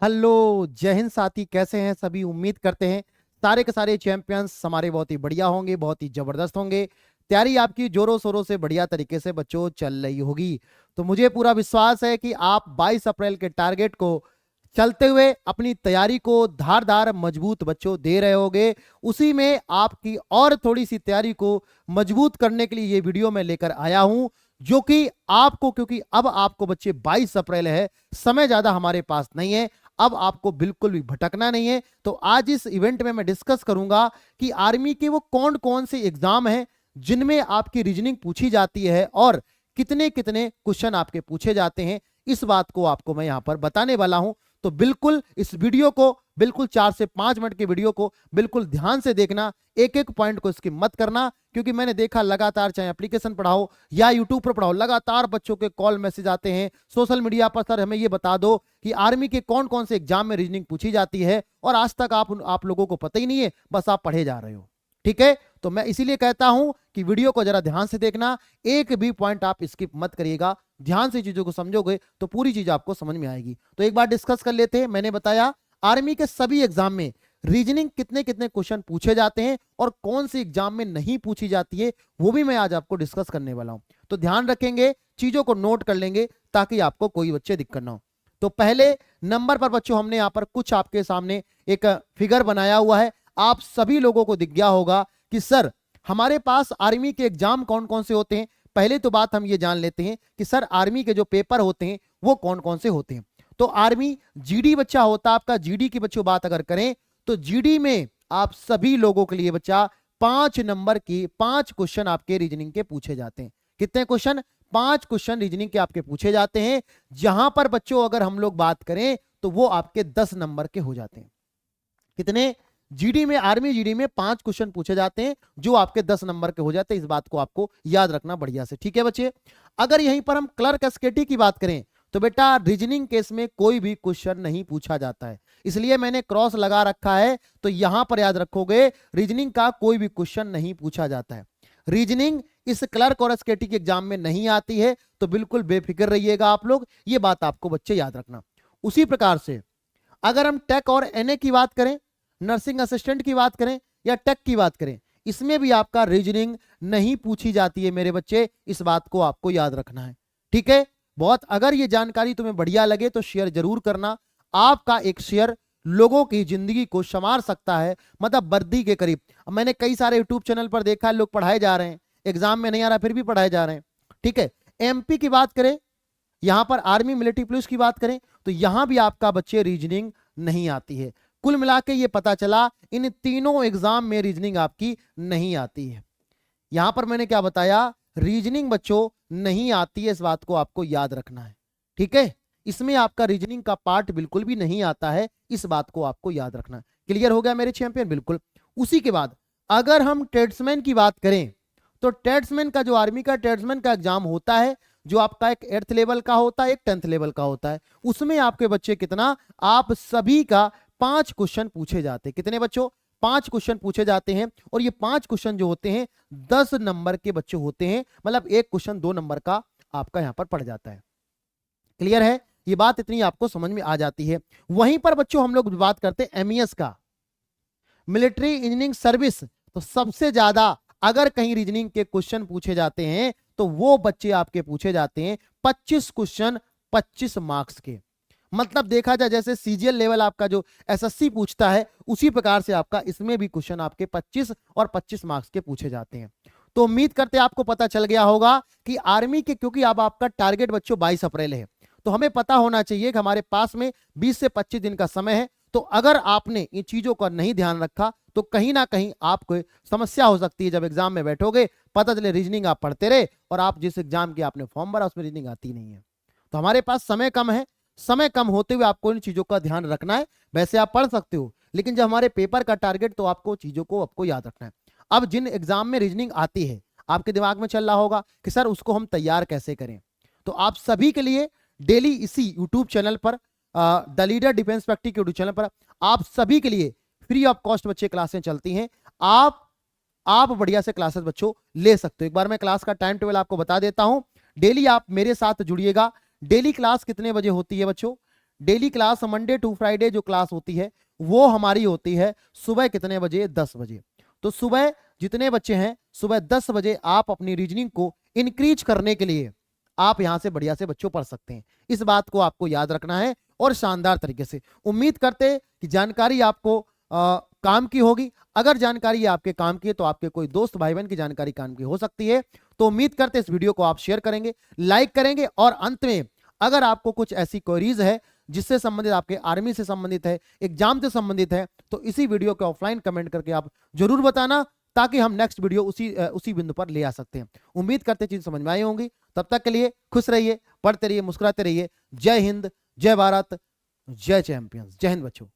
Hello, जय हिंद साथी। कैसे हैं सभी? उम्मीद करते हैं सारे के सारे चैंपियंस हमारे बहुत ही बढ़िया होंगे, बहुत ही जबरदस्त होंगे। तैयारी आपकी जोरों शोरों से बढ़िया तरीके से बच्चों चल रही होगी। तो मुझे पूरा विश्वास है कि आप 22 अप्रैल के टारगेट को चलते हुए अपनी तैयारी को धारदार मजबूत बच्चों दे रहे होगे। उसी में आपकी और थोड़ी सी तैयारी को मजबूत करने के लिए ये वीडियो मैं लेकर आया हूं, जो कि आपको, क्योंकि अब आपको बच्चे 22 अप्रैल है, समय ज्यादा हमारे पास नहीं है, अब आपको बिल्कुल भी भटकना नहीं है। तो आज इस इवेंट में मैं डिस्कस करूंगा कि आर्मी के वो कौन कौन से एग्जाम हैं जिनमें आपकी रीजनिंग पूछी जाती है और कितने कितने क्वेश्चन आपके पूछे जाते हैं। इस बात को आपको मैं यहां पर बताने वाला हूं। तो बिल्कुल इस वीडियो को, बिल्कुल 4 से 5 मिनट के वीडियो को बिल्कुल ध्यान से देखना, एक एक पॉइंट को स्किप मत करना, क्योंकि मैंने देखा लगातार, चाहे एप्लीकेशन पढ़ाओ या यूट्यूब पर पढ़ाओ, लगातार बच्चों के कॉल मैसेज आते हैं सोशल मीडिया पर, सर हमें ये बता दो कि आर्मी के कौन कौन से एग्जाम में रीजनिंग पूछी जाती है, और आज तक आप लोगों को पता ही नहीं है, बस आप पढ़े जा रहे हो। ठीक है, तो मैं इसीलिए कहता हूं कि वीडियो को जरा ध्यान से देखना, एक भी पॉइंट आप स्किप मत करिएगा। ध्यान से चीजों को समझोगे तो पूरी चीज आपको समझ में आएगी। तो एक बार डिस्कस कर लेते हैं। मैंने बताया आर्मी के सभी एग्जाम में रीजनिंग कितने कितने क्वेश्चन पूछे जाते हैं और कौन से एग्जाम में नहीं पूछी जाती है, वो भी मैं आज आपको डिस्कस करने वाला हूं। तो ध्यान रखेंगे, चीजों को नोट कर लेंगे ताकि आपको कोई बच्चे दिक्कत ना हो। तो पहले नंबर पर बच्चों हमने यहां पर कुछ आपके सामने एक फिगर बनाया हुआ है। आप सभी लोगों को दिख गया होगा कि सर हमारे पास आर्मी के एग्जाम कौन कौन से होते हैं। पहले तो बात हम ये जान लेते हैं कि सर आर्मी के जो पेपर होते हैं वो कौन कौन से होते हैं। तो आर्मी जीडी बच्चा होता है आपका। जीडी की बच्चों बात अगर करें तो जीडी में आप सभी लोगों के लिए बच्चा 5 नंबर की 5 क्वेश्चन आपके रीजनिंग के पूछे जाते हैं। कितने क्वेश्चन? 5 क्वेश्चन रीजनिंग के आपके पूछे जाते हैं। जहां पर बच्चों अगर हम लोग बात करें तो वो आपके 10 नंबर के हो जाते हैं। कितने? जीडी में, आर्मी जीडी में 5 क्वेश्चन पूछे जाते हैं जो आपके 10 नंबर के हो जाते हैं। इस बात को आपको याद रखना बढ़िया से। ठीक है बच्चे, अगर यहीं पर हम क्लर्क एसकेटी की बात करें तो बेटा रीजनिंग केस में कोई भी क्वेश्चन नहीं पूछा जाता है, इसलिए मैंने क्रॉस लगा रखा है। तो यहां पर याद रखोगे रीजनिंग का कोई भी क्वेश्चन नहीं पूछा जाता है। रीजनिंग इस क्लर्क और एसकेटी के एग्जाम में नहीं आती है, तो बिल्कुल बेफिक्र रहिएगा आप लोग, ये बात आपको बच्चे याद रखना। उसी प्रकार से अगर हम टेक और एनए की बात करें, नर्सिंग असिस्टेंट की बात करें या टेक की बात करें, इसमें भी आपका रीजनिंग नहीं पूछी जाती है मेरे बच्चे। इस बात को आपको याद रखना है। ठीक है, बहुत, अगर ये जानकारी तुम्हें बढ़िया लगे तो शेयर जरूर करना। आपका एक शेयर लोगों की जिंदगी को संवार सकता है, मतलब वर्दी के करीब। मैंने कई सारे यूट्यूब चैनल पर देखा है, लोग पढ़ाए जा रहे हैं, एग्जाम में नहीं आ रहा फिर भी पढ़ाए जा रहे हैं। ठीक है, एमपी की बात करें, यहां पर आर्मी मिलिट्री पुलिस की बात करें तो यहां भी आपका बच्चे रीजनिंग नहीं आती है। कुल मिला के ये पता चला इन तीनों एग्जाम में रीजनिंग आपकी नहीं आती है। यहां पर मैंने क्या बताया? रीजनिंग बच्चों नहीं आती है, इस बात को आपको याद रखना है। ठीक है, इसमें आपका रीजनिंग का पार्ट बिल्कुल भी नहीं आता है, इस बात को आपको याद रखना है। क्लियर हो गया मेरे चैंपियन? बिल्कुल। उसी के बाद अगर हम ट्रेड्समैन की बात करें तो ट्रेड्समैन का, जो आर्मी का ट्रेड्समैन का एग्जाम होता है, जो आपका एक 8th लेवल का होता है, एक 10th लेवल का होता है, उसमें आपके बच्चे कितना, आप सभी का 5 क्वेश्चन पूछे जाते हैं। कितने बच्चों? 5 क्वेश्चन पूछे जाते हैं। और ये 5 क्वेश्चन जो होते हैं 10 नंबर के बच्चे होते हैं, मतलब एक क्वेश्चन 2 नंबर का आपका यहां पर पड़ जाता है। क्लियर है? ये बात इतनी आपको समझ में आ जाती है। वहीं पर बच्चों हम लोग बात करते हैं एमईएस का, मिलिट्री इंजीनियरिंग सर्विस। तो सबसे ज्यादा अगर कहीं रीजनिंग के क्वेश्चन पूछे जाते हैं तो वो बच्चे आपके पूछे जाते हैं 25 क्वेश्चन 25 मार्क्स के। मतलब देखा जाए जैसे सीजीएल लेवल आपका जो एसएससी पूछता है, उसी प्रकार से आपका इसमें भी क्वेश्चन आपके 25 और 25 मार्क्स के पूछे जाते हैं। तो उम्मीद करते हैं आपको पता चल गया होगा कि आर्मी के, क्योंकि अब आपका टारगेट बच्चों 22 अप्रैल है, तो हमें पता होना चाहिए कि हमारे पास में 20 से 25 दिन का समय है। तो अगर आपने इन चीजों का नहीं ध्यान रखा तो कहीं ना कहीं आपको समस्या हो सकती है। जब एग्जाम में बैठोगे पता चले रीजनिंग आप पढ़ते रहे और आप जिस एग्जाम की आपने फॉर्म भरा उसमें रीजनिंग आती नहीं है। तो हमारे पास समय कम है, समय कम होते हुए आपको इन चीजों का ध्यान रखना है। वैसे आप पढ़ सकते हो, लेकिन जब हमारे पेपर का टारगेट, तो आपको चीजों को आपको याद रखना है। अब जिन एग्जाम में रीजनिंग आती है, आपके दिमाग में चल रहा होगा कि सर उसको हम तैयार कैसे करें। तो आप सभी के लिए डेली इसी यूट्यूब चैनल पर, the leader defence practice YouTube channel पर आप सभी के लिए फ्री ऑफ कॉस्ट बच्चे क्लासें चलती हैं। आप बढ़िया से क्लासेस बच्चों ले सकते हो। एक बार मैं क्लास का टाइम टेबल आपको बता देता हूं। डेली आप मेरे साथ जुड़िएगा। डेली क्लास कितने बजे होती है बच्चों? Daily class Monday to Friday जो क्लास होती है वो हमारी होती है सुबह कितने बजे? 10 बजे। तो सुबह जितने बच्चे हैं सुबह 10 बजे आप अपनी रीजनिंग को इंक्रीज करने के लिए आप यहां से बढ़िया से बच्चों पढ़ सकते हैं। इस बात को आपको याद रखना है और शानदार तरीके से। उम्मीद करते कि जानकारी आपको काम की होगी। अगर जानकारी आपके काम की है तो आपके कोई दोस्त भाई बहन की जानकारी काम की हो सकती है। तो उम्मीद करते इस वीडियो को आप शेयर करेंगे, लाइक करेंगे और अंत में अगर आपको कुछ ऐसी क्वेरीज है जिससे संबंधित, आपके आर्मी से संबंधित है, एग्जाम से संबंधित है, तो इसी वीडियो को ऑफलाइन कमेंट करके आप जरूर बताना ताकि हम नेक्स्ट वीडियो उसी बिंदु पर ले आ सकते हैं। उम्मीद करते चीज समझ में आई होंगी। तब तक के लिए खुश रहिए, पढ़ते रहिए, मुस्कुराते रहिए। जय हिंद, जय भारत, जय चैंपियंस। जय हिंद बच्चों।